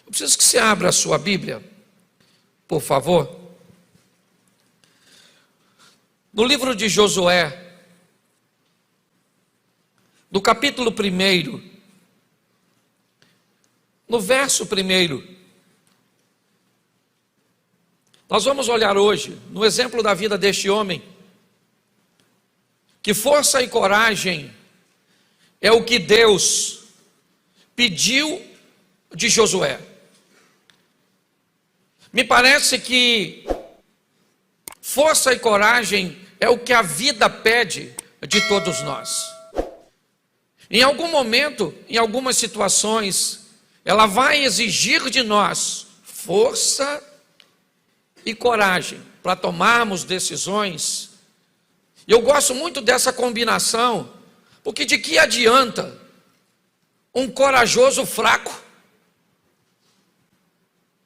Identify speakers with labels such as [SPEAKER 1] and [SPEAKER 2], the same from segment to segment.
[SPEAKER 1] Eu preciso que você abra a sua Bíblia, por favor. No livro de Josué, no capítulo 1, no verso 1, nós vamos olhar hoje no exemplo da vida deste homem, que força e coragem é o que Deus pediu de Josué. Me parece que força e coragem é o que a vida pede de todos nós. Em algum momento, em algumas situações, ela vai exigir de nós força e coragem para tomarmos decisões. E eu gosto muito dessa combinação, porque de que adianta um corajoso fraco?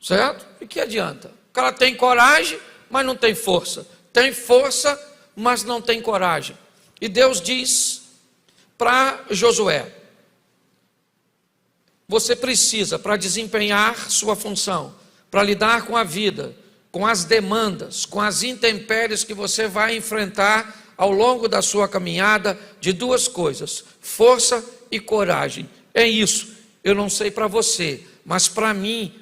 [SPEAKER 1] Certo? De que adianta? O cara tem coragem, mas não tem força. Tem força, mas não tem coragem. E Deus diz para Josué: você precisa, para desempenhar sua função, para lidar com a vida, com as demandas, com as intempéries que você vai enfrentar ao longo da sua caminhada, de duas coisas: força e coragem. É isso. Eu não sei para você, mas para mim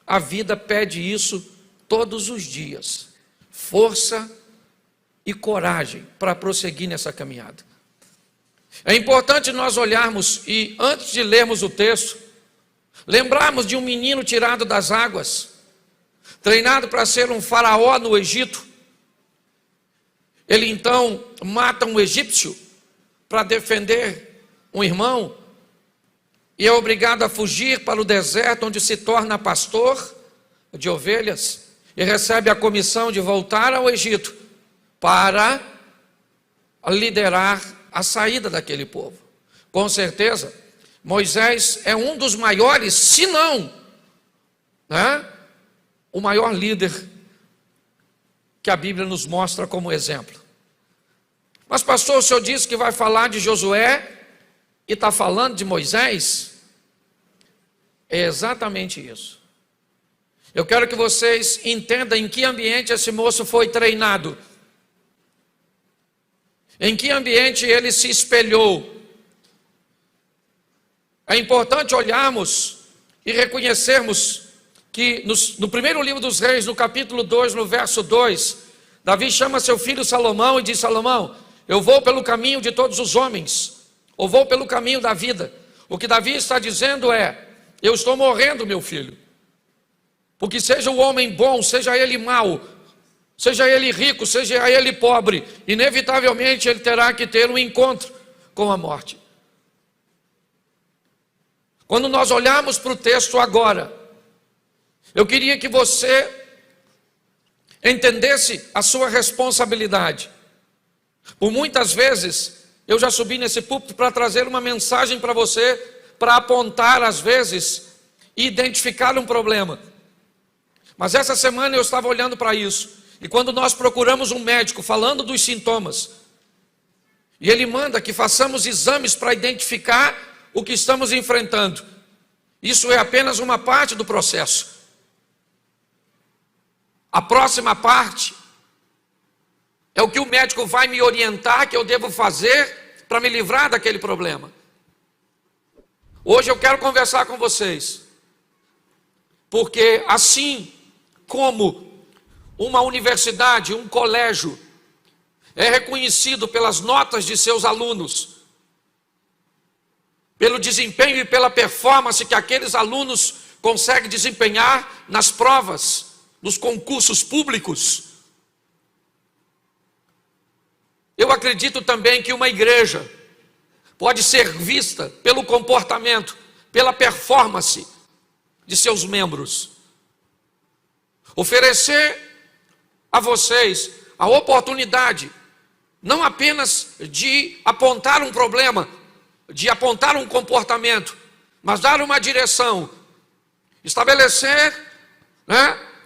[SPEAKER 1] a vida pede isso todos os dias: força e coragem para prosseguir nessa caminhada. É importante nós olharmos e, antes de lermos o texto, lembrarmos de um menino tirado das águas, treinado para ser um faraó no Egito. Ele então mata um egípcio para defender um irmão e é obrigado a fugir para o deserto, onde se torna pastor de ovelhas e recebe a comissão de voltar ao Egito para liderar a saída daquele povo. Com certeza, Moisés é um dos maiores, se não, o maior líder que a Bíblia nos mostra como exemplo. Mas pastor, o senhor disse que vai falar de Josué e está falando de Moisés? É exatamente isso. Eu quero que vocês entendam em que ambiente esse moço foi treinado, em que ambiente ele se espelhou. É importante olharmos e reconhecermos que no primeiro livro dos Reis, no capítulo 2, no verso 2, Davi chama seu filho Salomão e diz: Salomão, eu vou pelo caminho de todos os homens, ou vou pelo caminho da vida. O que Davi está dizendo é: eu estou morrendo, meu filho, porque seja o homem bom, seja ele mau, seja ele rico, seja ele pobre, inevitavelmente ele terá que ter um encontro com a morte. Quando nós olharmos para o texto agora, eu queria que você entendesse a sua responsabilidade. Por muitas vezes, eu já subi nesse púlpito para trazer uma mensagem para você, para apontar às vezes e identificar um problema. Mas essa semana eu estava olhando para isso, e quando nós procuramos um médico falando dos sintomas, e ele manda que façamos exames para identificar o que estamos enfrentando, isso é apenas uma parte do processo. A próxima parte é o que o médico vai me orientar que eu devo fazer para me livrar daquele problema. Hoje eu quero conversar com vocês, porque assim como uma universidade, um colégio, é reconhecido pelas notas de seus alunos, pelo desempenho e pela performance que aqueles alunos conseguem desempenhar nas provas, nos concursos públicos, eu acredito também que uma igreja pode ser vista pelo comportamento, pela performance de seus membros. Oferecer a vocês a oportunidade, não apenas de apontar um problema, de apontar um comportamento, mas dar uma direção, estabelecer,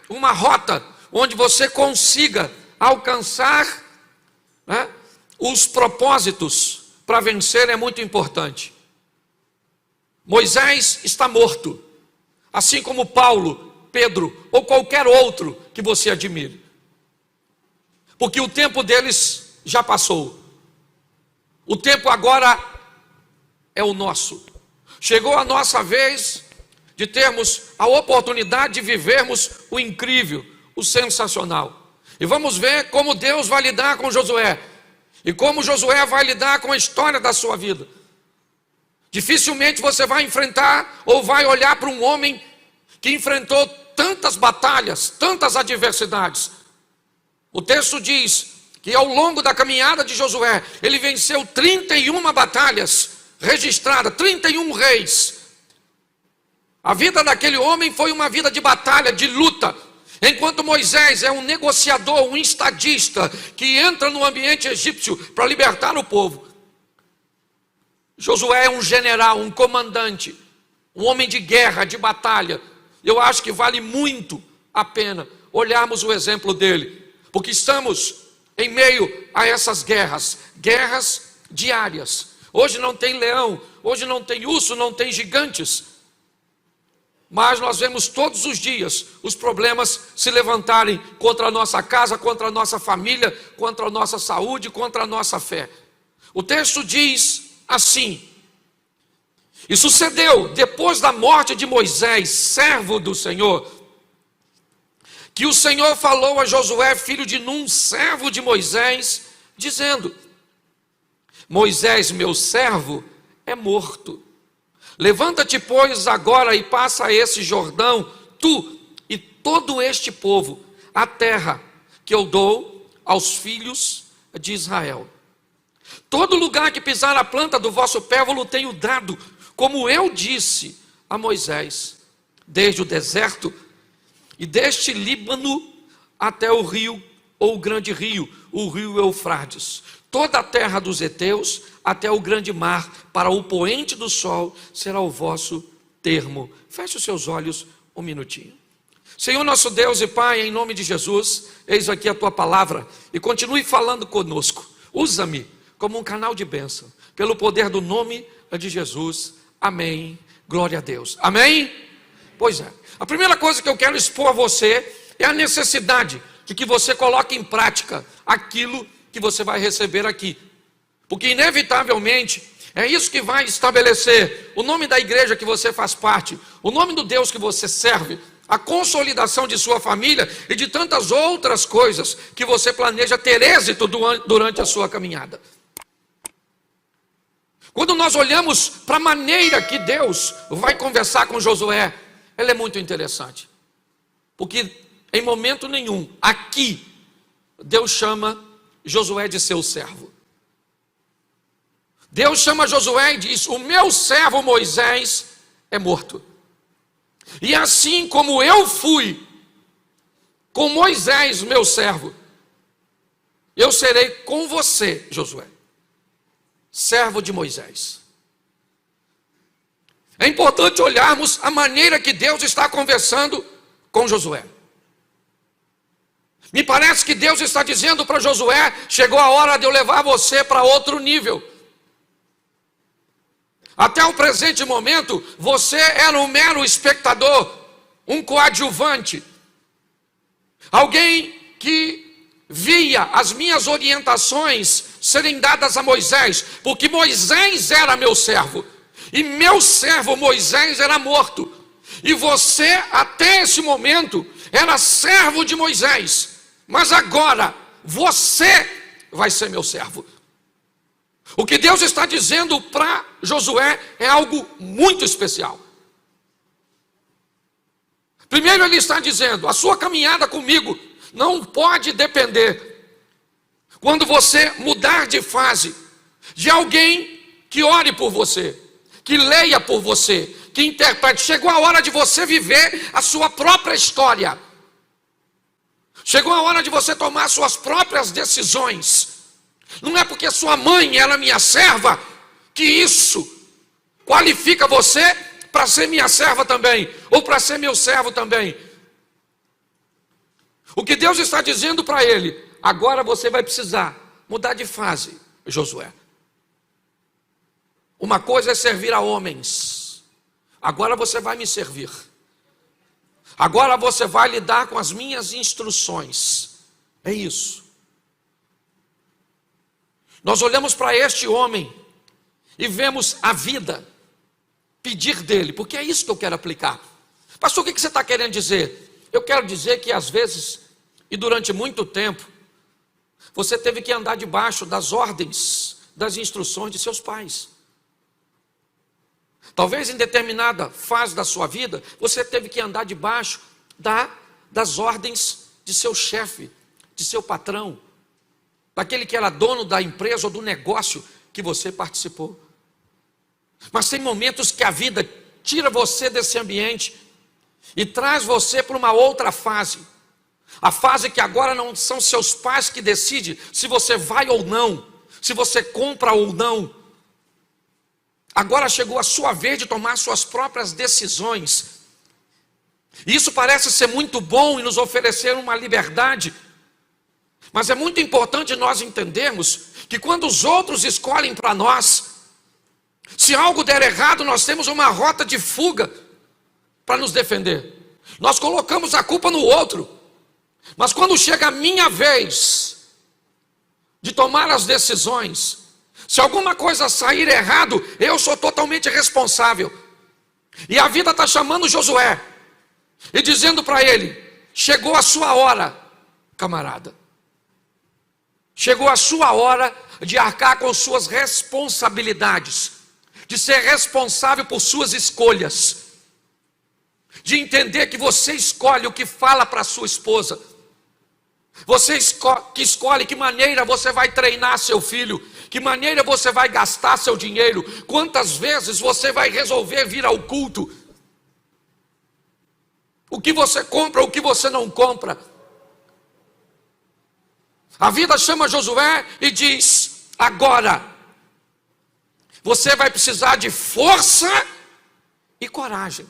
[SPEAKER 1] uma rota onde você consiga alcançar, os propósitos para vencer é muito importante. Moisés está morto. assim como Paulo, Pedro ou qualquer outro que você admire. Porque o tempo deles já passou. O tempo agora é o nosso. Chegou a nossa vez de termos a oportunidade de vivermos o incrível, o sensacional. E vamos ver como Deus vai lidar com Josué. E como Josué vai lidar com a história da sua vida. Dificilmente você vai enfrentar ou vai olhar para um homem que enfrentou tantas batalhas, tantas adversidades. O texto diz que ao longo da caminhada de Josué, ele venceu 31 batalhas registradas, 31 reis. A vida daquele homem foi uma vida de batalha, de luta. Enquanto Moisés é um negociador, um estadista, que entra no ambiente egípcio para libertar o povo. Josué é um general, um comandante, um homem de guerra, de batalha. Eu acho que vale muito a pena olharmos o exemplo dele, porque estamos em meio a essas guerras diárias. Hoje não tem leão, hoje não tem urso, não tem gigantes, mas nós vemos todos os dias os problemas se levantarem contra a nossa casa, contra a nossa família, contra a nossa saúde, contra a nossa fé. O texto diz assim: e sucedeu depois da morte de Moisés, servo do Senhor, que o Senhor falou a Josué, filho de Num, servo de Moisés, dizendo: Moisés, meu servo, é morto. Levanta-te, pois, agora e passa esse Jordão, tu e todo este povo, a terra que eu dou aos filhos de Israel. Todo lugar que pisar a planta do vosso pé, eu tenho dado, como eu disse a Moisés, desde o deserto e deste Líbano até o rio, ou o grande rio, o rio Eufrates. Toda a terra dos heteus, até o grande mar, para o poente do sol, será o vosso termo. Feche os seus olhos um minutinho. Senhor nosso Deus e Pai, em nome de Jesus, eis aqui a Tua palavra, e continue falando conosco. Usa-me como um canal de bênção, pelo poder do nome de Jesus. Amém. Glória a Deus. Amém? Pois é. A primeira coisa que eu quero expor a você é a necessidade de que você coloque em prática aquilo que você vai receber aqui. Porque inevitavelmente é isso que vai estabelecer o nome da igreja que você faz parte, o nome do Deus que você serve, a consolidação de sua família e de tantas outras coisas que você planeja ter êxito durante a sua caminhada. Quando nós olhamos para a maneira que Deus vai conversar com Josué, ela é muito interessante. Porque em momento nenhum, aqui, Deus chama Josué de seu servo. Deus chama Josué e diz: o meu servo Moisés é morto. E assim como eu fui com Moisés, meu servo, eu serei com você, Josué, servo de Moisés. É importante olharmos a maneira que Deus está conversando com Josué. Me parece que Deus está dizendo para Josué: chegou a hora de eu levar você para outro nível. Até o presente momento, você era um mero espectador, um coadjuvante, alguém que via as minhas orientações serem dadas a Moisés, porque Moisés era meu servo, e meu servo Moisés era morto, e você até esse momento era servo de Moisés, mas agora você vai ser meu servo. O que Deus está dizendo para Josué é algo muito especial. Primeiro ele está dizendo: a sua caminhada comigo não pode depender, quando você mudar de fase, de alguém que ore por você, que leia por você, que interprete. Chegou a hora de você viver a sua própria história. Chegou a hora de você tomar suas próprias decisões. Não é porque sua mãe era minha serva que isso qualifica você para ser minha serva também, ou para ser meu servo também. O que Deus está dizendo para ele: agora você vai precisar mudar de fase, Josué. Uma coisa é servir a homens, agora você vai me servir. Agora você vai lidar com as minhas instruções. É isso. Nós olhamos para este homem e vemos a vida pedir dele, porque é isso que eu quero aplicar. Pastor, o que você está querendo dizer? Eu quero dizer que às vezes, e durante muito tempo, você teve que andar debaixo das ordens, das instruções de seus pais. Talvez em determinada fase da sua vida, você teve que andar debaixo das ordens de seu chefe, de seu patrão, daquele que era dono da empresa ou do negócio que você participou. Mas tem momentos que a vida tira você desse ambiente e traz você para uma outra fase. A fase que agora não são seus pais que decidem se você vai ou não, se você compra ou não. Agora chegou a sua vez de tomar suas próprias decisões. E isso parece ser muito bom e nos oferecer uma liberdade. Mas é muito importante nós entendermos que quando os outros escolhem para nós, se algo der errado, nós temos uma rota de fuga para nos defender. Nós colocamos a culpa no outro. Mas quando chega a minha vez de tomar as decisões, se alguma coisa sair errado, eu sou totalmente responsável. E a vida está chamando Josué e dizendo para ele: chegou a sua hora, camarada. Chegou a sua hora de arcar com suas responsabilidades, de ser responsável por suas escolhas, de entender que você escolhe o que fala para sua esposa, você que escolhe que maneira você vai treinar seu filho, que maneira você vai gastar seu dinheiro, quantas vezes você vai resolver vir ao culto, o que você compra, o que você não compra. A vida chama Josué e diz: agora você vai precisar de força e coragem.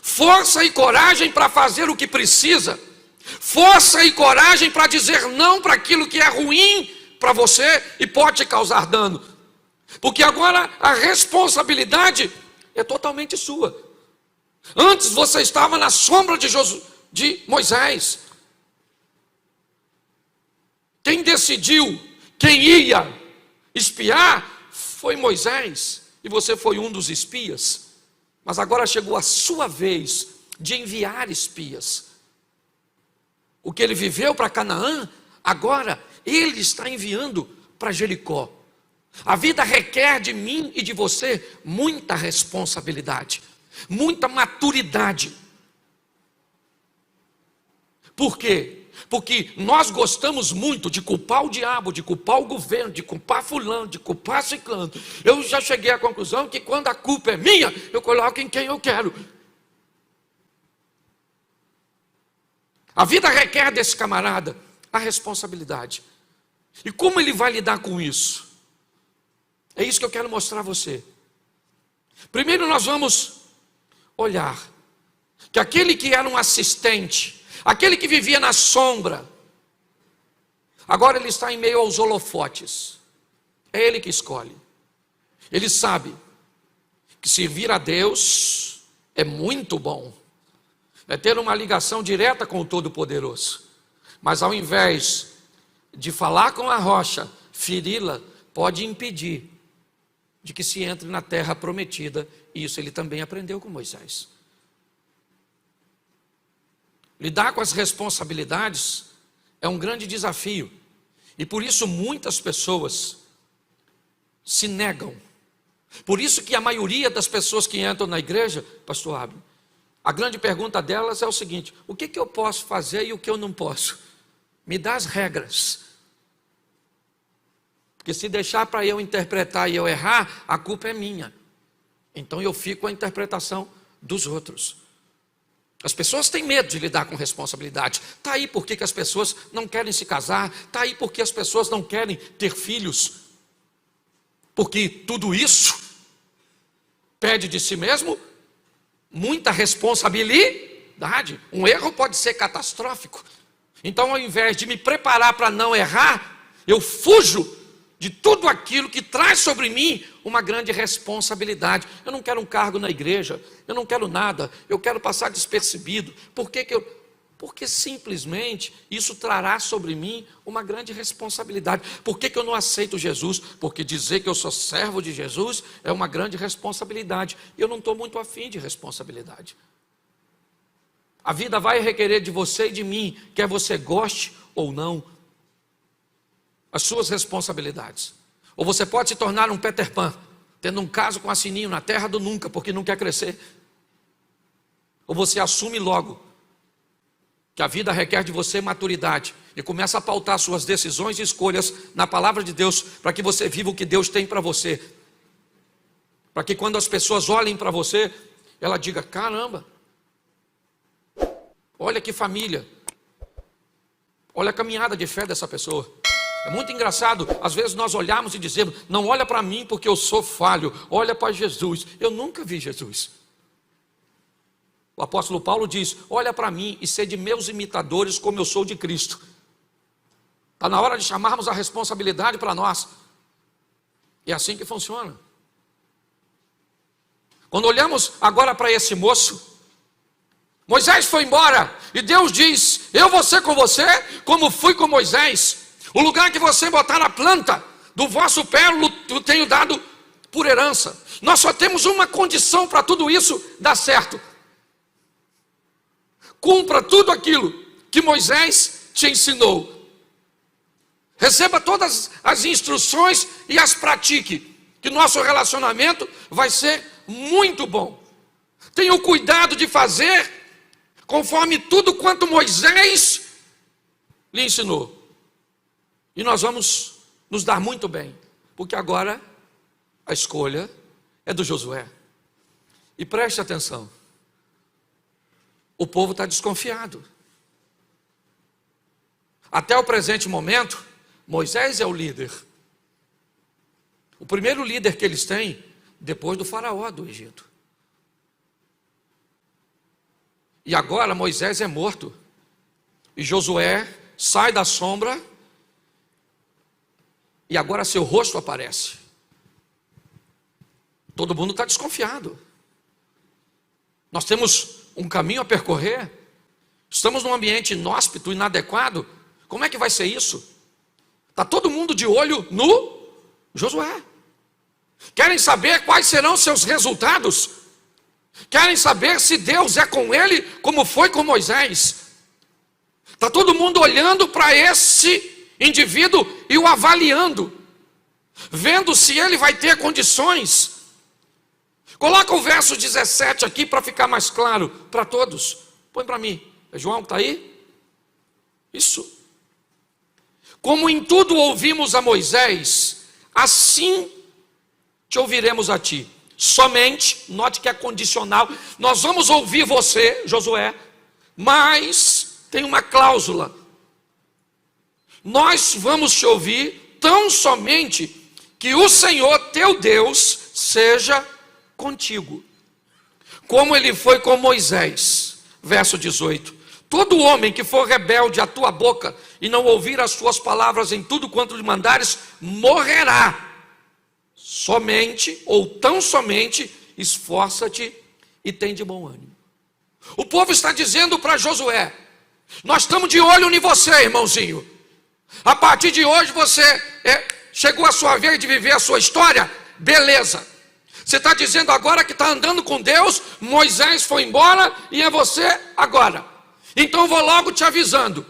[SPEAKER 1] Força e coragem para fazer o que precisa. Força e coragem para dizer não para aquilo que é ruim para você e pode te causar dano. Porque agora a responsabilidade é totalmente sua. Antes você estava na sombra de Moisés. Quem decidiu quem ia espiar foi Moisés, e você foi um dos espias. Mas agora chegou a sua vez de enviar espias. O que ele viveu para Canaã, agora ele está enviando para Jericó. A vida requer de mim e de você muita responsabilidade, muita maturidade. Por quê? Porque nós gostamos muito de culpar o diabo, de culpar o governo, de culpar fulano, de culpar ciclano. Eu já cheguei à conclusão que quando a culpa é minha, eu coloco em quem eu quero. A vida requer desse camarada a responsabilidade. E como ele vai lidar com isso? É isso que eu quero mostrar a você. Primeiro nós vamos olhar que aquele que era um assistente, aquele que vivia na sombra, agora ele está em meio aos holofotes. É ele que escolhe. Ele sabe que servir a Deus é muito bom. É ter uma ligação direta com o Todo-Poderoso. Mas ao invés de falar com a rocha, feri-la, pode impedir de que se entre na terra prometida. E isso ele também aprendeu com Moisés. Lidar com as responsabilidades é um grande desafio. E por isso muitas pessoas se negam. Por isso que a maioria das pessoas que entram na igreja, pastor Abner, a grande pergunta delas é o seguinte: o que eu posso fazer e o que eu não posso? Me dá as regras. Porque se deixar para eu interpretar e eu errar, a culpa é minha. Então eu fico com a interpretação dos outros. As pessoas têm medo de lidar com responsabilidade. Está aí porque que as pessoas não querem se casar. Está aí porque as pessoas não querem ter filhos. Porque tudo isso pede de si mesmo muita responsabilidade. Um erro pode ser catastrófico. Então, ao invés de me preparar para não errar, eu fujo de tudo aquilo que traz sobre mim uma grande responsabilidade. Eu não quero um cargo na igreja, eu não quero nada, eu quero passar despercebido. Porque simplesmente isso trará sobre mim uma grande responsabilidade. Por que eu não aceito Jesus? Porque dizer que eu sou servo de Jesus é uma grande responsabilidade. E eu não estou muito afim de responsabilidade. A vida vai requerer de você e de mim, quer você goste ou não, as suas responsabilidades. Ou você pode se tornar um Peter Pan, tendo um caso com a Sininho na terra do nunca, porque não quer crescer. Ou você assume logo que a vida requer de você maturidade e começa a pautar suas decisões e escolhas na palavra de Deus, para que você viva o que Deus tem para você. Para que quando as pessoas olhem para você, ela diga: caramba, olha que família, olha a caminhada de fé dessa pessoa. É muito engraçado, às vezes nós olhamos e dizemos: não olha para mim porque eu sou falho, olha para Jesus. Eu nunca vi Jesus. O apóstolo Paulo diz: olha para mim e sede meus imitadores como eu sou de Cristo. Está na hora de chamarmos a responsabilidade para nós. É assim que funciona. Quando olhamos agora para esse moço, Moisés foi embora e Deus diz: eu vou ser com você como fui com Moisés. O lugar que você botar a planta do vosso pé eu tenho dado por herança. Nós só temos uma condição para tudo isso dar certo: cumpra tudo aquilo que Moisés te ensinou. Receba todas as instruções e as pratique, que nosso relacionamento vai ser muito bom. Tenha o cuidado de fazer conforme tudo quanto Moisés lhe ensinou. E nós vamos nos dar muito bem, porque agora a escolha é do Josué. E preste atenção, o povo está desconfiado. Até o presente momento, Moisés é o líder. O primeiro líder que eles têm, depois do faraó do Egito. E agora Moisés é morto. E Josué sai da sombra. E agora seu rosto aparece. Todo mundo está desconfiado. Nós temos um caminho a percorrer. Estamos num ambiente inóspito, inadequado. Como é que vai ser isso? Está todo mundo de olho no Josué. Querem saber quais serão seus resultados? Querem saber se Deus é com ele como foi com Moisés? Está todo mundo olhando para esse indivíduo e o avaliando, vendo se ele vai ter condições. Coloca o verso 17 aqui para ficar mais claro para todos. Põe para mim. É João que está aí? Isso. Como em tudo ouvimos a Moisés, assim te ouviremos a ti. Somente, note que é condicional, nós vamos ouvir você, Josué, mas tem uma cláusula. Nós vamos te ouvir tão somente que o Senhor teu Deus seja contigo, como ele foi com Moisés. Verso 18: todo homem que for rebelde à tua boca e não ouvir as tuas palavras em tudo quanto lhe mandares, morrerá. Somente, ou tão somente, esforça-te e tem de bom ânimo. O povo está dizendo para Josué: nós estamos de olho em você, irmãozinho. A partir de hoje você chegou a sua vez de viver a sua história, beleza. Você está dizendo agora que está andando com Deus, Moisés foi embora e é você agora. Então eu vou logo te avisando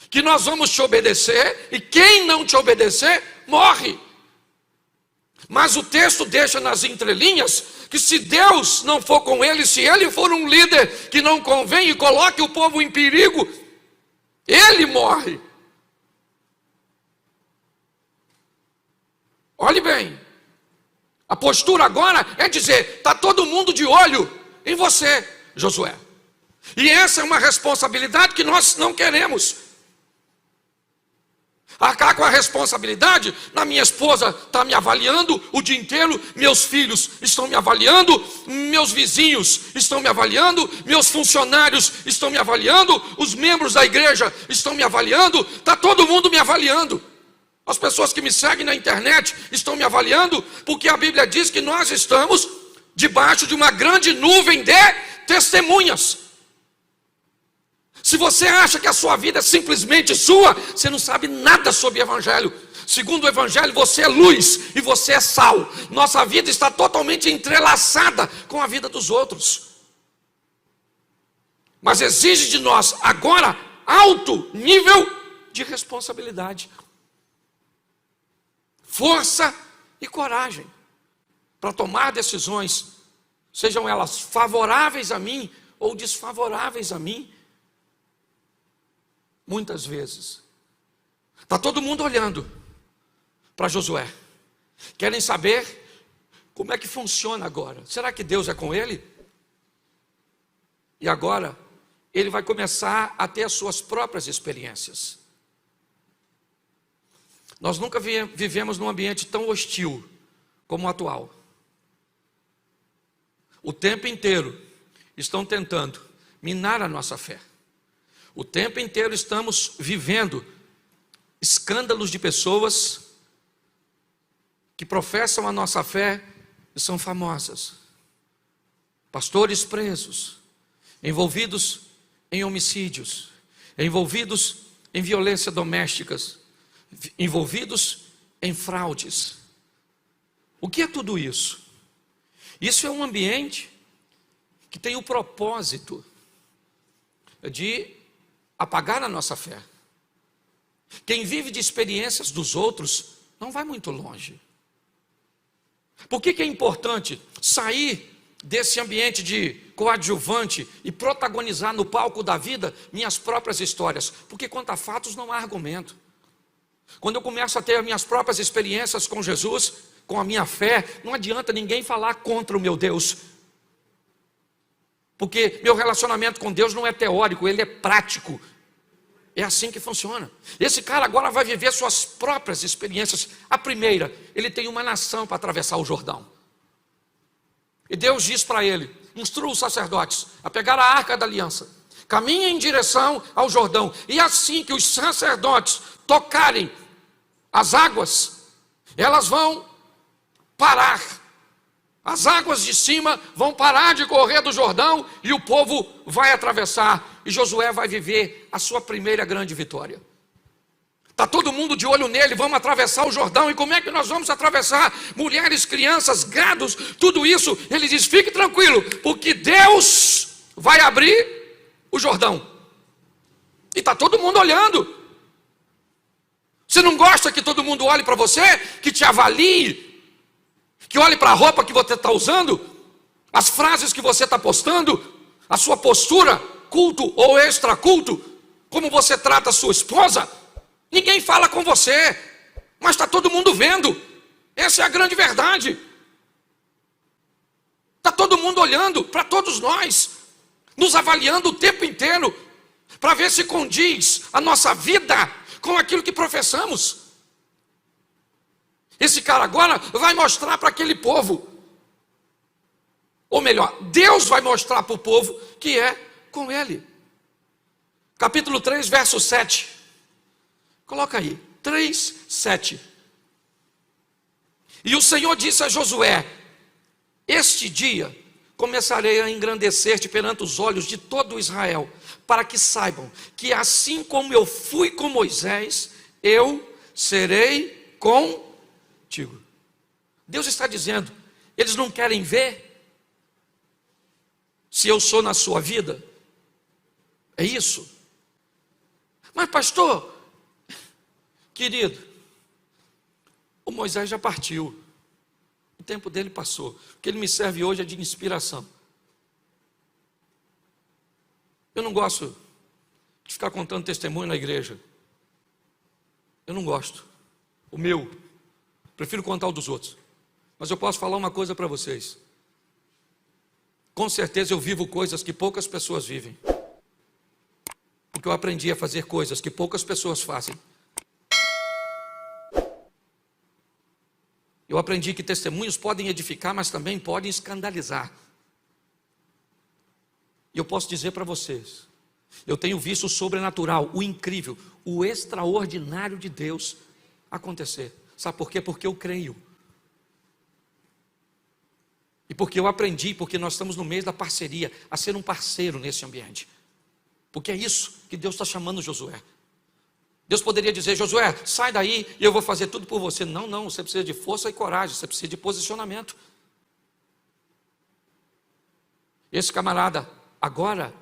[SPEAKER 1] que nós vamos te obedecer, e quem não te obedecer, morre. Mas o texto deixa nas entrelinhas que se Deus não for com ele, se ele for um líder que não convém e coloque o povo em perigo, ele morre. Olhe bem, a postura agora é dizer: está todo mundo de olho em você, Josué. E essa é uma responsabilidade que nós não queremos. Arcar com a responsabilidade, minha esposa está me avaliando o dia inteiro, meus filhos estão me avaliando, meus vizinhos estão me avaliando, meus funcionários estão me avaliando, os membros da igreja estão me avaliando, está todo mundo me avaliando. As pessoas que me seguem na internet estão me avaliando porque a Bíblia diz que nós estamos debaixo de uma grande nuvem de testemunhas. Se você acha que a sua vida é simplesmente sua, você não sabe nada sobre o Evangelho. Segundo o Evangelho, você é luz e você é sal. Nossa vida está totalmente entrelaçada com a vida dos outros. Mas exige de nós agora alto nível de responsabilidade, força e coragem para tomar decisões, sejam elas favoráveis a mim ou desfavoráveis a mim. Muitas vezes está todo mundo olhando para Josué, querem saber como é que funciona agora. Será que Deus é com ele? E agora ele vai começar a ter as suas próprias experiências. Nós nunca vivemos num ambiente tão hostil como o atual. O tempo inteiro estão tentando minar a nossa fé. O tempo inteiro estamos vivendo escândalos de pessoas que professam a nossa fé e são famosas. Pastores presos, envolvidos em homicídios, envolvidos em violência domésticas, envolvidos em fraudes. O que é tudo isso? Isso é um ambiente que tem o propósito de apagar a nossa fé. Quem vive de experiências dos outros não vai muito longe. Por que é importante sair desse ambiente de coadjuvante e protagonizar no palco da vida minhas próprias histórias? Porque quanto a fatos não há argumento. Quando eu começo a ter as minhas próprias experiências com Jesus, com a minha fé, não adianta ninguém falar contra o meu Deus. Porque meu relacionamento com Deus não é teórico, ele é prático. É assim que funciona. Esse cara agora vai viver suas próprias experiências. A primeira, ele tem uma nação para atravessar o Jordão. E Deus diz para ele: instrua os sacerdotes a pegar a arca da aliança, caminha em direção ao Jordão, e assim que os sacerdotes tocarem as águas, elas vão parar. As águas de cima vão parar de correr do Jordão e o povo vai atravessar. E Josué vai viver a sua primeira grande vitória. Está todo mundo de olho nele, vamos atravessar o Jordão. E como é que nós vamos atravessar? Mulheres, crianças, gados, tudo isso. Ele diz: fique tranquilo, porque Deus vai abrir o Jordão. E está todo mundo olhando. Você não gosta que todo mundo olhe para você, que te avalie, que olhe para a roupa que você está usando, as frases que você está postando, a sua postura, culto ou extraculto, como você trata a sua esposa? Ninguém fala com você, mas está todo mundo vendo. Essa é a grande verdade. Está todo mundo olhando para todos nós, nos avaliando o tempo inteiro, para ver se condiz a nossa vida com aquilo que professamos. Esse cara agora vai mostrar para aquele povo, ou melhor, Deus vai mostrar para o povo que é com ele. Capítulo 3, verso 7. Coloca aí, 3, 7. E o Senhor disse a Josué: este dia começarei a engrandecer-te perante os olhos de todo Israel, para que saibam que assim como eu fui com Moisés, eu serei contigo. Deus está dizendo: eles não querem ver se eu sou na sua vida? É isso? Mas pastor, querido, o Moisés já partiu, o tempo dele passou. O que ele me serve hoje é de inspiração. Eu não gosto de ficar contando testemunho na igreja. Eu não gosto. O meu, prefiro contar o dos outros. Mas eu posso falar uma coisa para vocês. Com certeza eu vivo coisas que poucas pessoas vivem. Porque eu aprendi a fazer coisas que poucas pessoas fazem. Eu aprendi que testemunhos podem edificar, mas também podem escandalizar. E eu posso dizer para vocês, eu tenho visto o sobrenatural, o incrível, o extraordinário de Deus acontecer. Sabe por quê? Porque eu creio. E porque eu aprendi, porque nós estamos no meio da parceria, a ser um parceiro nesse ambiente. Porque é isso que Deus está chamando Josué. Deus poderia dizer: Josué, sai daí e eu vou fazer tudo por você. Não, não, você precisa de força e coragem, você precisa de posicionamento. Esse camarada, agora,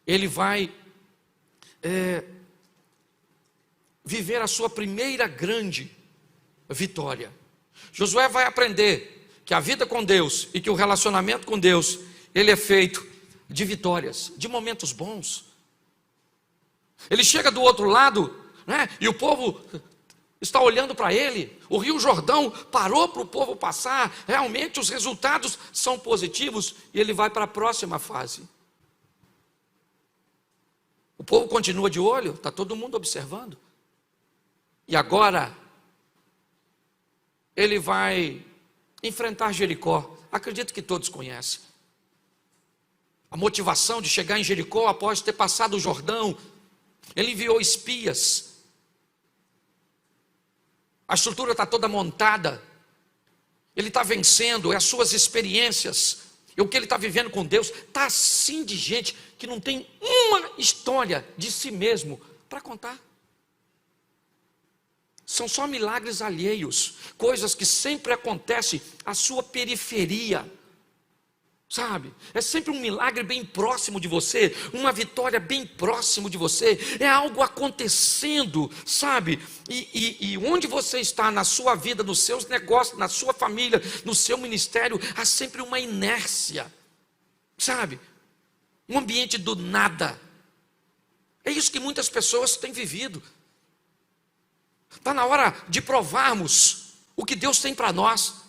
[SPEAKER 1] ele vai viver a sua primeira grande vitória. Josué vai aprender que a vida com Deus e que o relacionamento com Deus, ele é feito de vitórias, de momentos bons. Ele chega do outro lado, né, e o povo está olhando para ele. O Rio Jordão parou para o povo passar. Realmente os resultados são positivos. E ele vai para a próxima fase. O povo continua de olho, está todo mundo observando. E agora ele vai enfrentar Jericó. Acredito que todos conhecem a motivação de chegar em Jericó após ter passado o Jordão. Ele enviou espias. A estrutura está toda montada. Ele está vencendo, as suas experiências, e o que ele está vivendo com Deus. Está assim de gente que não tem uma história de si mesmo para contar. São só milagres alheios, coisas que sempre acontecem à sua periferia. Sabe, é sempre um milagre bem próximo de você, uma vitória bem próximo de você, é algo acontecendo, sabe, e onde você está na sua vida, nos seus negócios, na sua família, no seu ministério, há sempre uma inércia, sabe, um ambiente do nada. É isso que muitas pessoas têm vivido. Está na hora de provarmos o que Deus tem para nós.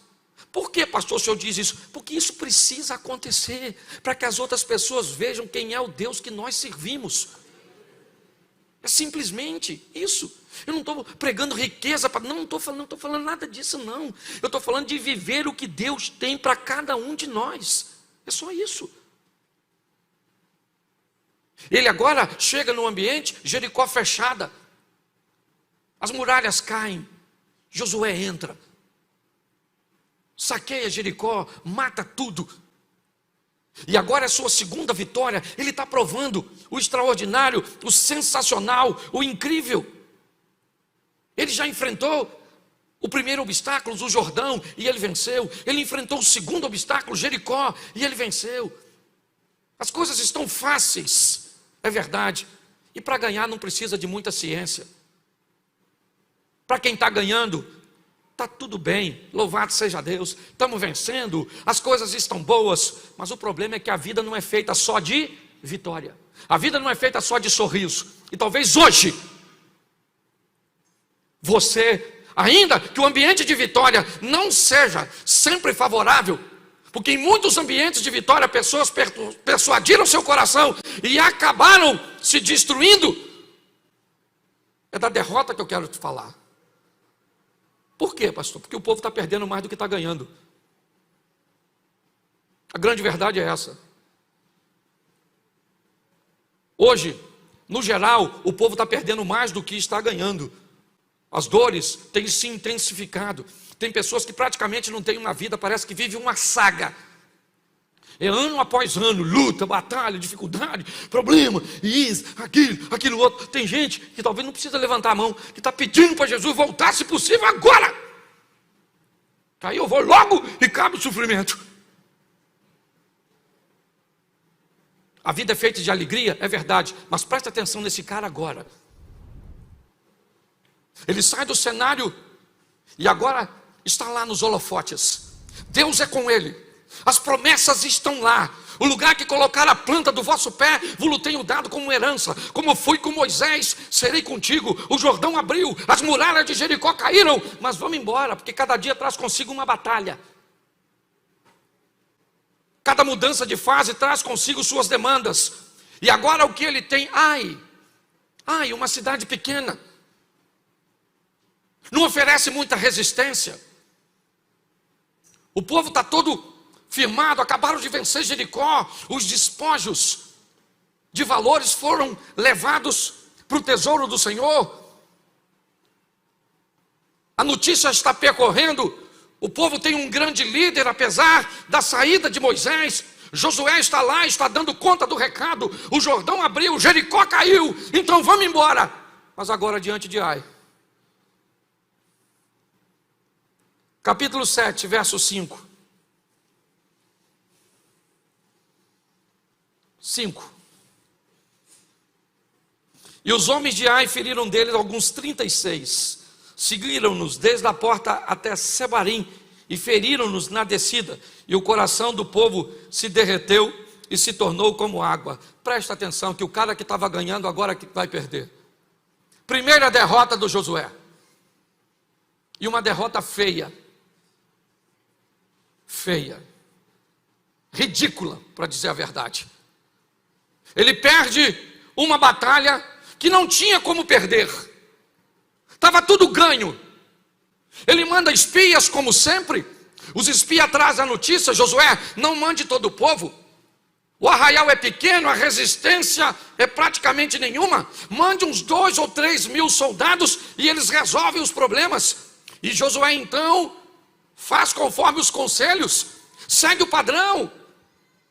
[SPEAKER 1] Por que, pastor, o senhor diz isso? Porque isso precisa acontecer, para que as outras pessoas vejam quem é o Deus que nós servimos. É simplesmente isso. Eu não estou pregando riqueza, não estou falando nada disso não. Eu estou falando de viver o que Deus tem para cada um de nós. É só isso. Ele agora chega no ambiente, Jericó fechada. As muralhas caem, Josué entra. Saqueia Jericó, mata tudo. E agora é a sua segunda vitória. Ele está provando o extraordinário, o sensacional, o incrível. Ele já enfrentou o primeiro obstáculo, o Jordão, e ele venceu. Ele enfrentou o segundo obstáculo, Jericó, e ele venceu. As coisas estão fáceis, é verdade. E para ganhar não precisa de muita ciência. Para quem está ganhando, está tudo bem, louvado seja Deus, estamos vencendo, as coisas estão boas, mas o problema é que a vida não é feita só de vitória, a vida não é feita só de sorriso, e talvez hoje, você, ainda que o ambiente de vitória não seja sempre favorável, porque em muitos ambientes de vitória, pessoas persuadiram seu coração e acabaram se destruindo, é da derrota que eu quero te falar. Por quê, pastor? Porque o povo está perdendo mais do que está ganhando. A grande verdade é essa. Hoje, no geral, o povo está perdendo mais do que está ganhando. As dores têm se intensificado. Tem pessoas que praticamente não têm uma vida, parece que vive uma saga. É ano após ano, luta, batalha, dificuldade, problema, isso, aquilo outro. Tem gente que talvez não precisa levantar a mão, que está pedindo para Jesus voltar, se possível, agora. Aí eu vou logo e cabe o sofrimento. A vida é feita de alegria, é verdade, mas presta atenção nesse cara agora. Ele sai do cenário e agora está lá nos holofotes. Deus é com ele. As promessas estão lá. O lugar que colocar a planta do vosso pé, vos tenho dado como herança. Como fui com Moisés, serei contigo. O Jordão abriu, as muralhas de Jericó caíram. Mas vamos embora, porque cada dia traz consigo uma batalha. Cada mudança de fase traz consigo suas demandas. E agora o que ele tem? Uma cidade pequena. Não oferece muita resistência. O povo está todo firmado, acabaram de vencer Jericó, os despojos de valores foram levados para o tesouro do Senhor. A notícia está percorrendo, o povo tem um grande líder, apesar da saída de Moisés. Josué está lá, está dando conta do recado. O Jordão abriu, Jericó caiu, então vamos embora. Mas agora diante de Ai. Capítulo 7, verso 5. 5. E os homens de Ai feriram deles alguns 36. Seguiram-nos desde a porta até Sebarim e feriram-nos na descida. E o coração do povo se derreteu e se tornou como água. Presta atenção que o cara que estava ganhando agora que vai perder. Primeira derrota do Josué. E uma derrota feia. Feia. Ridícula, para dizer a verdade. Ele perde uma batalha que não tinha como perder. Estava tudo ganho. Ele manda espias como sempre. Os espias trazem a notícia: Josué, não mande todo o povo. O arraial é pequeno, a resistência é praticamente nenhuma. Mande uns 2 ou 3 mil soldados e eles resolvem os problemas. E Josué então faz conforme os conselhos, segue o padrão.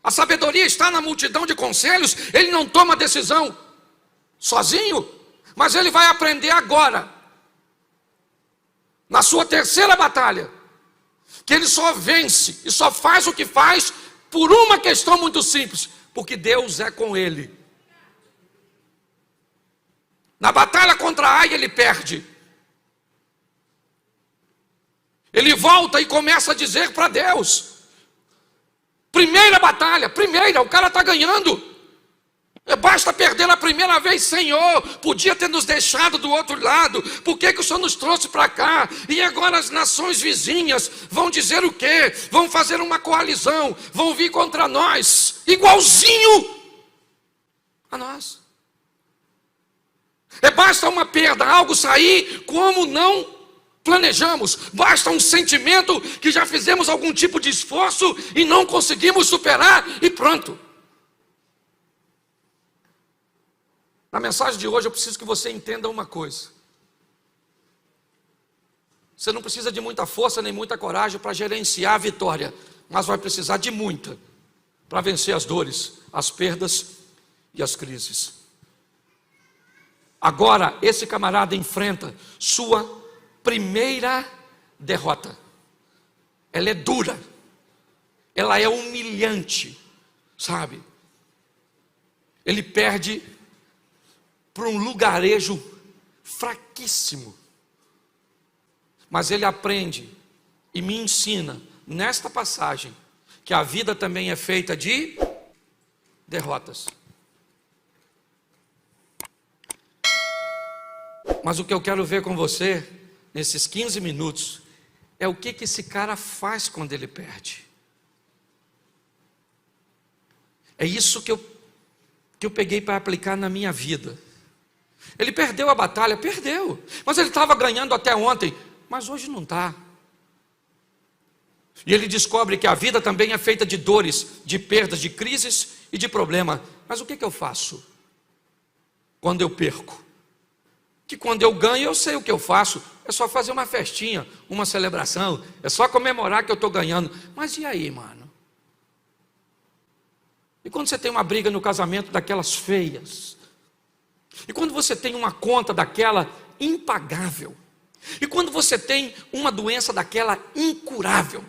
[SPEAKER 1] A sabedoria está na multidão de conselhos. Ele não toma decisão sozinho, mas ele vai aprender agora, na sua terceira batalha, que ele só vence e só faz o que faz por uma questão muito simples: porque Deus é com ele. Na batalha contra Ai ele perde. Ele volta e começa a dizer para Deus: primeira batalha, o cara está ganhando. Basta perder a primeira vez. Senhor, podia ter nos deixado do outro lado. Por que o Senhor nos trouxe para cá? E agora as nações vizinhas vão dizer o quê? Vão fazer uma coalizão, vão vir contra nós, igualzinho a nós. Basta uma perda, algo sair como não planejamos. Basta um sentimento que já fizemos algum tipo de esforço e não conseguimos superar e pronto. Na mensagem de hoje eu preciso que você entenda uma coisa. Você não precisa de muita força nem muita coragem para gerenciar a vitória, mas vai precisar de muita para vencer as dores, as perdas e as crises. Agora esse camarada enfrenta sua primeira derrota. Ela é dura, ela é humilhante, sabe? Ele perde para um lugarejo fraquíssimo. Mas ele aprende e me ensina nesta passagem que a vida também é feita de derrotas. Mas o que eu quero ver com você nesses 15 minutos é o que esse cara faz quando ele perde. É isso que eu peguei para aplicar na minha vida. Ele perdeu a batalha, perdeu, mas ele estava ganhando até ontem, mas hoje não está. E ele descobre que a vida também é feita de dores, de perdas, de crises e de problema. Mas o que eu faço quando eu perco? Que quando eu ganho eu sei o que eu faço. É só fazer uma festinha, uma celebração, é só comemorar que eu estou ganhando. Mas e aí, mano? E quando você tem uma briga no casamento daquelas feias? E quando você tem uma conta daquela impagável? E quando você tem uma doença daquela incurável?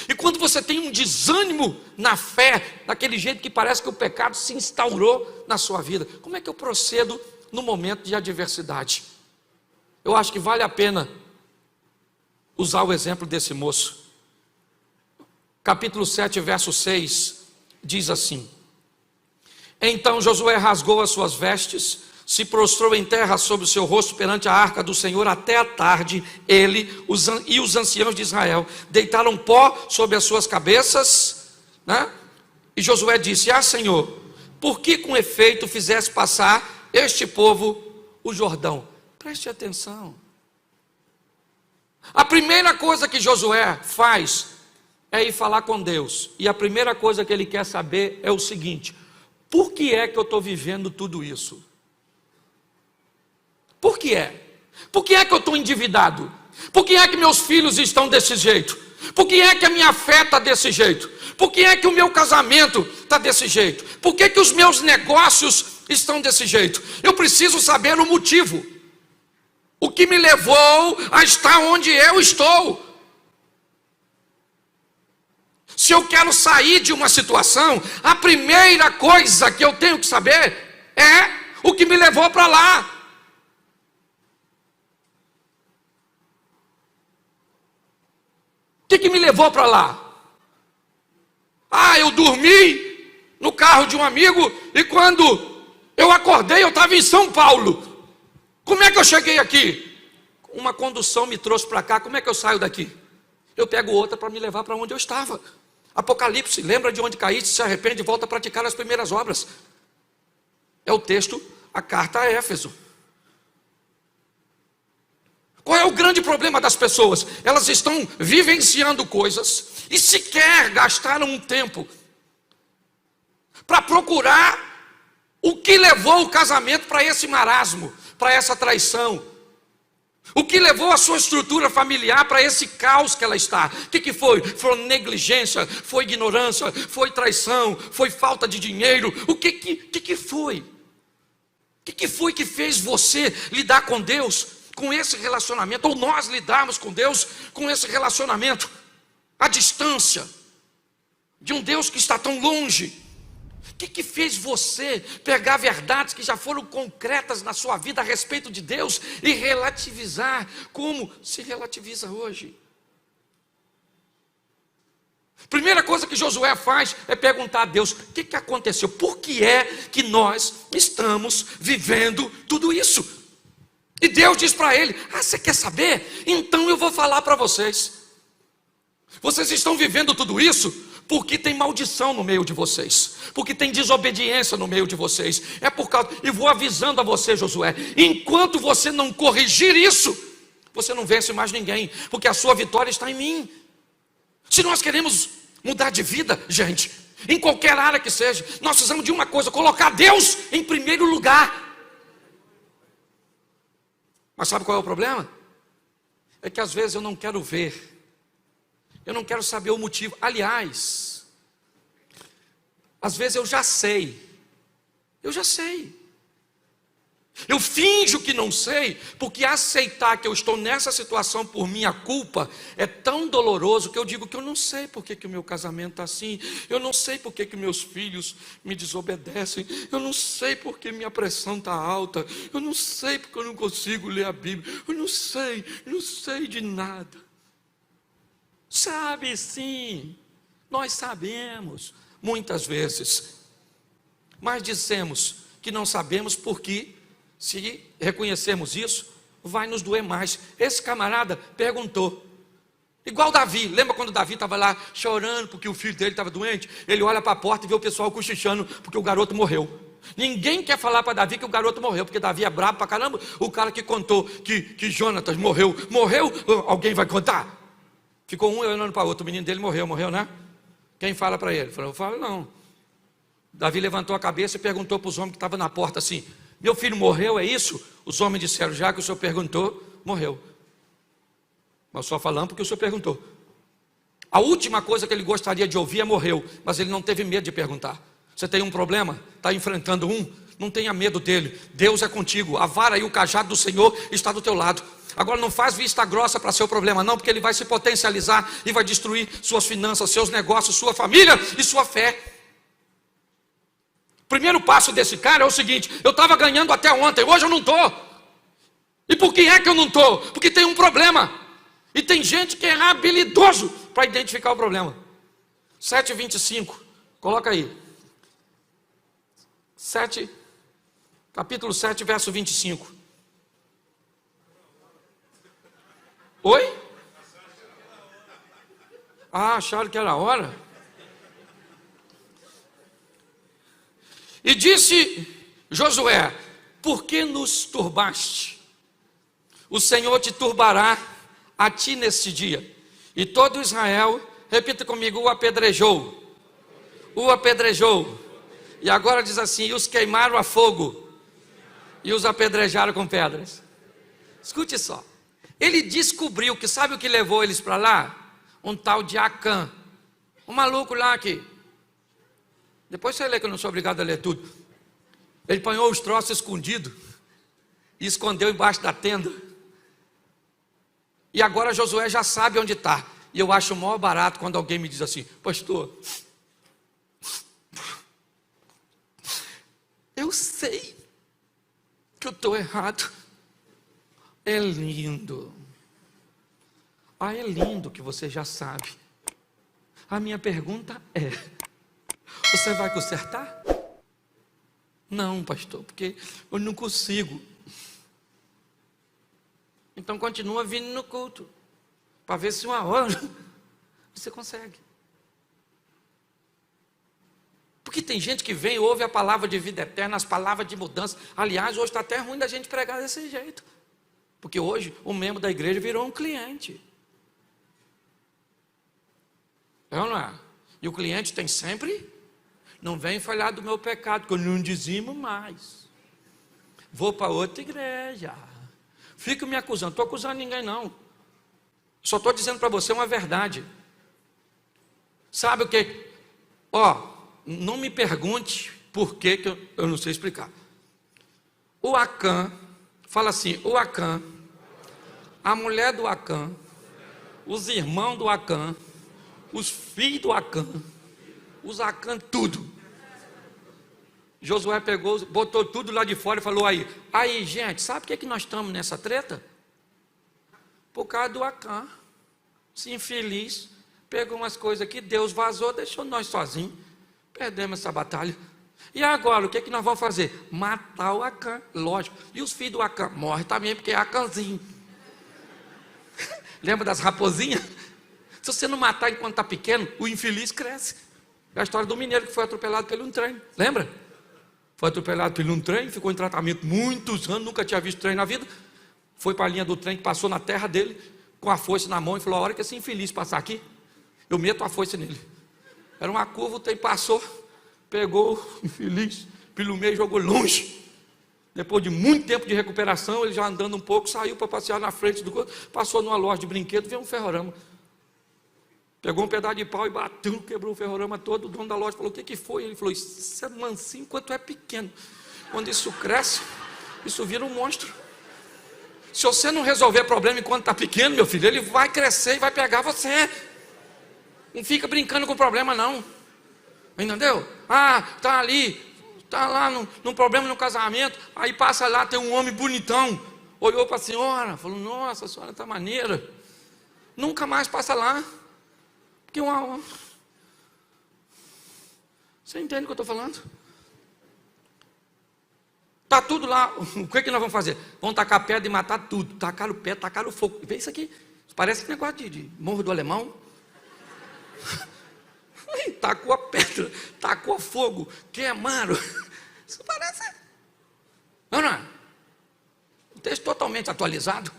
[SPEAKER 1] E quando você tem um desânimo na fé, daquele jeito que parece que o pecado se instaurou na sua vida? Como é que eu procedo no momento de adversidade? Eu acho que vale a pena usar o exemplo desse moço. Capítulo 7, verso 6, diz assim: Então Josué rasgou as suas vestes, se prostrou em terra sobre o seu rosto perante a arca do Senhor até a tarde. Ele e os anciãos de Israel deitaram pó sobre as suas cabeças, né? E Josué disse: Senhor, por que com efeito fizeste passar este povo o Jordão? Preste atenção. A primeira coisa que Josué faz é ir falar com Deus. E a primeira coisa que ele quer saber é o seguinte: por que é que eu estou vivendo tudo isso? Por que é? Por que é que eu estou endividado? Por que é que meus filhos estão desse jeito? Por que é que a minha fé está desse jeito? Por que é que o meu casamento está desse jeito? Por que que os meus negócios estão desse jeito? Eu preciso saber o motivo. O que me levou a estar onde eu estou? Se eu quero sair de uma situação, a primeira coisa que eu tenho que saber é o que me levou para lá. O que me levou para lá? Eu dormi no carro de um amigo e quando eu acordei eu estava em São Paulo. Como é que eu cheguei aqui? Uma condução me trouxe para cá, como é que eu saio daqui? Eu pego outra para me levar para onde eu estava. Apocalipse, lembra de onde caíste, se arrepende e volta a praticar as primeiras obras. É o texto, a carta a Éfeso. Qual é o grande problema das pessoas? Elas estão vivenciando coisas e sequer gastaram um tempo para procurar o que levou o casamento para esse marasmo, para essa traição. O que levou a sua estrutura familiar para esse caos que ela está? O que foi? Foi negligência, foi ignorância, foi traição, foi falta de dinheiro. O que foi? O que foi que fez você lidar com Deus com esse relacionamento, ou nós lidarmos com Deus com esse relacionamento à distância de um Deus que está tão longe? O que fez você pegar verdades que já foram concretas na sua vida a respeito de Deus e relativizar como se relativiza hoje? Primeira coisa que Josué faz é perguntar a Deus: o que aconteceu? Por que é que nós estamos vivendo tudo isso? E Deus diz para ele: você quer saber? Então eu vou falar para vocês. Vocês estão vivendo tudo isso porque tem maldição no meio de vocês, porque tem desobediência no meio de vocês. É por causa, e vou avisando a você, Josué, enquanto você não corrigir isso, você não vence mais ninguém, porque a sua vitória está em mim. Se nós queremos mudar de vida, gente, em qualquer área que seja, nós precisamos de uma coisa: colocar Deus em primeiro lugar. Mas sabe qual é o problema? É que às vezes eu não quero ver, eu não quero saber o motivo. Aliás, às vezes eu já sei. Eu finjo que não sei, porque aceitar que eu estou nessa situação por minha culpa é tão doloroso que eu digo que eu não sei porque que o meu casamento está assim, eu não sei porque que meus filhos me desobedecem, eu não sei porque minha pressão está alta, eu não sei porque eu não consigo ler a Bíblia, eu não sei de nada. Sabe sim, nós sabemos muitas vezes, mas dizemos que não sabemos porque, se reconhecermos isso, vai nos doer mais. Esse camarada perguntou, igual Davi. Lembra quando Davi estava lá chorando porque o filho dele estava doente? Ele olha para a porta e vê o pessoal cochichando porque o garoto morreu. Ninguém quer falar para Davi que o garoto morreu, porque Davi é bravo para caramba. O cara que contou que Jonatas morreu, alguém vai contar? Ficou um olhando para o outro, o menino dele morreu, né? Quem fala para ele? Falou: eu falo não. Davi levantou a cabeça e perguntou para os homens que estavam na porta assim: meu filho morreu, é isso? Os homens disseram: já que o senhor perguntou, morreu. Mas só falando porque o senhor perguntou. A última coisa que ele gostaria de ouvir é morreu, mas ele não teve medo de perguntar. Você tem um problema? Está enfrentando um? Não tenha medo dele. Deus é contigo. A vara e o cajado do Senhor está do teu lado. Agora não faz vista grossa para seu problema não, porque ele vai se potencializar e vai destruir suas finanças, seus negócios, sua família e sua fé. Primeiro passo desse cara é o seguinte: eu estava ganhando até ontem, hoje eu não estou. E por que é que eu não estou? Porque tem um problema. E tem gente que é habilidoso para identificar o problema. 7:25, coloca aí. Capítulo 7, verso 25. Oi? Acharam que era a hora? E disse Josué: por que nos turbaste? O Senhor te turbará a ti nesse dia. E todo Israel, repita comigo, o apedrejou. O apedrejou. E agora diz assim: e os queimaram a fogo, e os apedrejaram com pedras. Escute só. Ele descobriu que sabe o que levou eles para lá? Um tal de Acã, um maluco lá aqui. Depois você lê, que eu não sou obrigado a ler tudo. Ele apanhou os troços escondidos e escondeu embaixo da tenda. E agora Josué já sabe onde está. E eu acho o maior barato quando alguém me diz assim: pastor, eu sei que eu estou errado. É lindo. É lindo que você já sabe. A minha pergunta é: você vai consertar? Não, pastor, porque eu não consigo. Então continua vindo no culto, para ver se uma hora você consegue. Porque tem gente que vem e ouve a palavra de vida eterna, as palavras de mudança. Aliás, hoje está até ruim da gente pregar desse jeito. Porque hoje o membro da igreja virou um cliente. É ou não é? E o cliente tem sempre: não vem falar do meu pecado, que eu não dizimo mais. Vou para outra igreja. Fica me acusando. Não estou acusando ninguém, não. Só estou dizendo para você uma verdade. Sabe o que? Não me pergunte por que eu não sei explicar. O Acã, fala assim, o Acã, a mulher do Acã, os irmãos do Acã, os filhos do Acã, os Acã, tudo. Josué pegou, botou tudo lá de fora e falou: aí gente, sabe por que nós estamos nessa treta? Por causa do Acã, esse infeliz, pegou umas coisas aqui, Deus vazou, deixou nós sozinhos, perdemos essa batalha. E agora, o que nós vamos fazer? Matar o Acã, lógico. E os filhos do Acã morrem também, porque é Acãzinho. Lembra das raposinhas? Se você não matar enquanto está pequeno, o infeliz cresce. É a história do mineiro que foi atropelado pelo um trem, lembra? Foi atropelado por um trem, ficou em tratamento muitos anos, nunca tinha visto trem na vida. Foi para a linha do trem que passou na terra dele, com a foice na mão, e falou: a hora que esse infeliz passar aqui, eu meto a foice nele. Era uma curva, o trem passou, pegou o infeliz pelo meio e jogou longe. Depois de muito tempo de recuperação, ele já andando um pouco, saiu para passear na frente do corpo, passou numa loja de brinquedos, viu um ferrorama. Pegou um pedaço de pau e bateu, quebrou o ferrorama todo. O dono da loja falou: o que foi? Ele falou: isso é mansinho enquanto é pequeno. Quando isso cresce, isso vira um monstro. Se você não resolver problema enquanto está pequeno, meu filho, ele vai crescer e vai pegar você. Não fica brincando com o problema, não. Entendeu? Está ali, está lá num problema no casamento, aí passa lá, tem um homem bonitão, olhou para a senhora, falou: nossa, a senhora está maneira. Nunca mais passa lá. Porque você entende o que eu estou falando? Está tudo lá. O que nós vamos fazer? Vamos tacar pedra e matar tudo. Tacaram o pé, tacaram o fogo. Vê isso aqui. Parece que negócio de Morro do Alemão. Tacou a pedra, tacou fogo, queimaram. Isso parece. Não é? Um texto totalmente atualizado.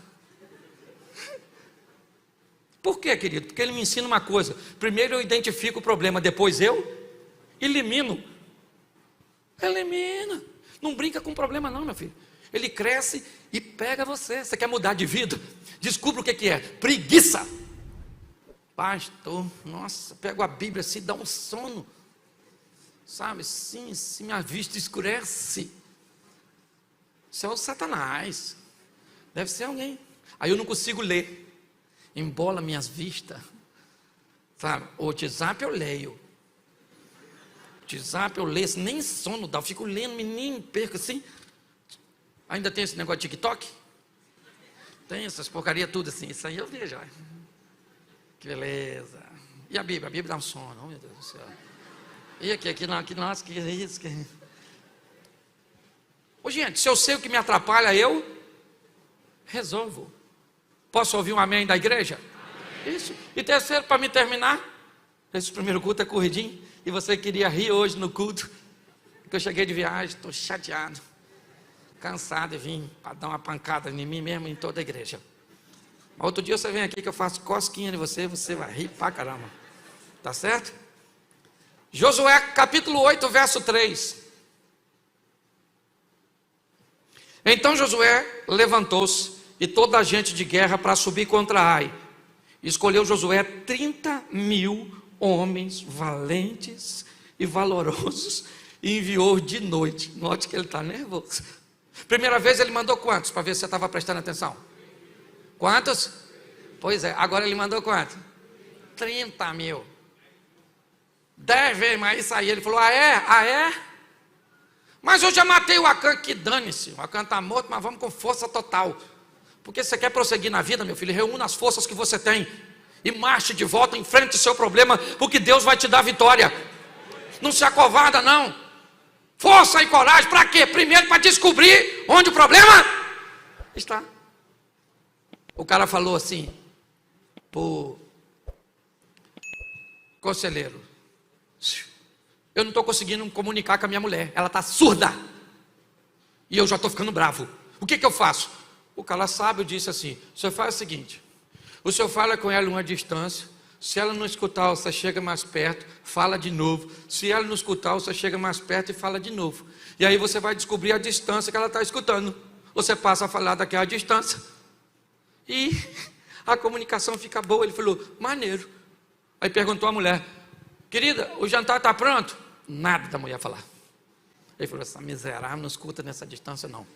[SPEAKER 1] Por quê, querido? Porque ele me ensina uma coisa: primeiro eu identifico o problema, depois eu elimino. Elimina. Não brinca com o problema não, meu filho. Ele cresce e pega você. Você quer mudar de vida? Descubra o que é. Preguiça. Pastor, nossa, pego a Bíblia assim, dá um sono. Sabe, sim, se minha vista escurece. Isso é o Satanás. Deve ser alguém. Aí eu não consigo ler. Embola minhas vistas, sabe? O WhatsApp eu leio. WhatsApp eu leio, nem sono dá, eu fico lendo, menino, perco assim. Ainda tem esse negócio de TikTok? Tem essas porcarias tudo assim, isso aí eu vejo, olha. Que beleza. E a Bíblia? A Bíblia dá um sono, oh meu Deus do céu. E aqui, nossa, que é isso? Ô gente, se eu sei o que me atrapalha, eu resolvo. Posso ouvir um amém da igreja? Amém. Isso. E terceiro, para me terminar, esse primeiro culto é corridinho, e você queria rir hoje no culto, porque eu cheguei de viagem, estou chateado, cansado e vim para dar uma pancada em mim mesmo e em toda a igreja. Mas outro dia você vem aqui que eu faço cosquinha de você vai rir pra caramba. Tá certo? Josué capítulo 8, verso 3. Então Josué levantou-se e toda a gente de guerra para subir contra Ai. Escolheu Josué 30.000 homens valentes e valorosos e enviou de noite. Note que ele está nervoso. Primeira vez ele mandou quantos? Para ver se você estava prestando atenção. Quantos? Pois é, agora ele mandou quantos? 30.000. 10 vezes mais isso aí. Ele falou, ah é? Mas eu já matei o Acã, que dane-se. O Acã está morto, mas vamos com força total. Porque você quer prosseguir na vida, meu filho, reúna as forças que você tem e marche de volta, enfrente o seu problema, porque Deus vai te dar vitória. Não se acovarda, não. Força e coragem, para quê? Primeiro para descobrir onde o problema está. O cara falou assim pro conselheiro: eu não estou conseguindo me comunicar com a minha mulher, ela está surda, e eu já estou ficando bravo. O que eu faço? O cara sábio disse assim: o senhor faz o seguinte, o senhor fala com ela uma distância, se ela não escutar, você chega mais perto, fala de novo, se ela não escutar, você chega mais perto e fala de novo, e aí você vai descobrir a distância que ela está escutando, você passa a falar daquela distância, e a comunicação fica boa. Ele falou, maneiro. Aí perguntou à mulher: querida, o jantar está pronto? Nada da mulher falar. Ele falou, essa miserável não escuta nessa distância não.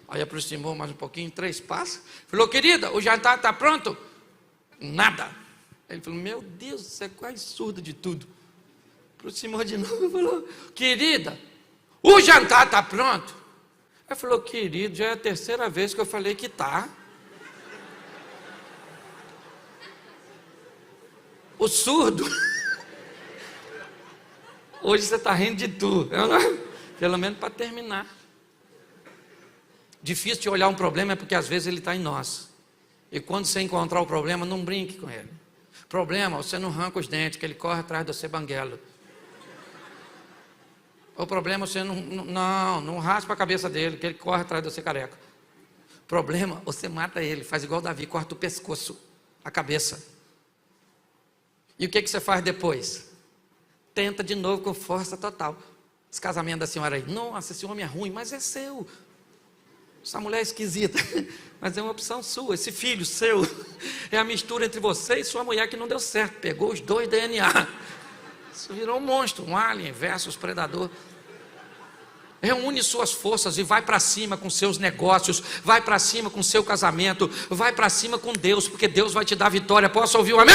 [SPEAKER 1] Aí aproximou mais um pouquinho, 3 passos. Falou, querida, o jantar está pronto? Nada. Ele falou, meu Deus, você é quase surdo de tudo. Aproximou de novo e falou, querida, o jantar está pronto? Ele falou, querido, já é a 3ª vez que eu falei que está. O surdo. Hoje você está rindo de tudo. Pelo menos para terminar. Difícil de olhar um problema é porque às vezes ele está em nós. E quando você encontrar o problema, não brinque com ele. Problema, você não arranca os dentes, que ele corre atrás de você banguelo. O problema, você não raspa a cabeça dele, que ele corre atrás de você careca. Problema, você mata ele, faz igual Davi, corta o pescoço, a cabeça. E o que você faz depois? Tenta de novo com força total. Os casamentos da senhora aí, nossa, esse homem é ruim, mas é seu. Essa mulher é esquisita, mas é uma opção sua. Esse filho seu é a mistura entre você e sua mulher que não deu certo. Pegou os 2 DNA. Isso virou um monstro, um alien versus predador. Reúne suas forças e vai para cima com seus negócios, vai para cima com seu casamento, vai para cima com Deus, porque Deus vai te dar vitória. Posso ouvir um amém?